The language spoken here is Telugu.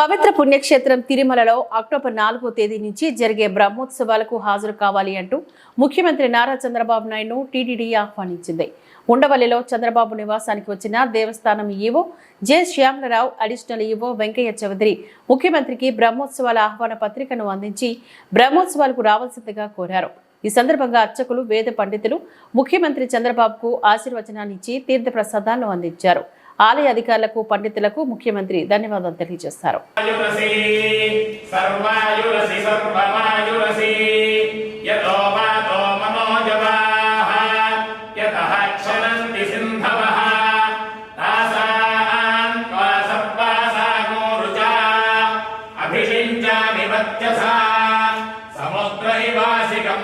పవిత్ర పుణ్యక్షేత్రం తిరుమలలో అక్టోబర్ 4వ తేదీ నుంచి జరిగే బ్రహ్మోత్సవాలకు హాజరు కావాలి అంటూ ముఖ్యమంత్రి నారా చంద్రబాబు నాయుడును టీటీడీ ఆహ్వానించింది. ఉండవల్లిలో చంద్రబాబు నివాసానికి వచ్చిన దేవస్థానం EO J Shyamala Rao, additional EO Venkaiah Chowdary ముఖ్యమంత్రికి బ్రహ్మోత్సవాల ఆహ్వాన పత్రికను అందించి బ్రహ్మోత్సవాలకు రావాల్సిందిగా కోరారు. ఈ సందర్భంగా అర్చకులు, వేద పండితులు ముఖ్యమంత్రి చంద్రబాబుకు ఆశీర్వచనాన్నిచ్చి తీర్థ ప్రసాదాలను అందించారు. ఆలయ అధికారులకు, పండితులకు ముఖ్యమంత్రి ధన్యవాదాలు తెలియజేశారు. సముద్రైవాసికం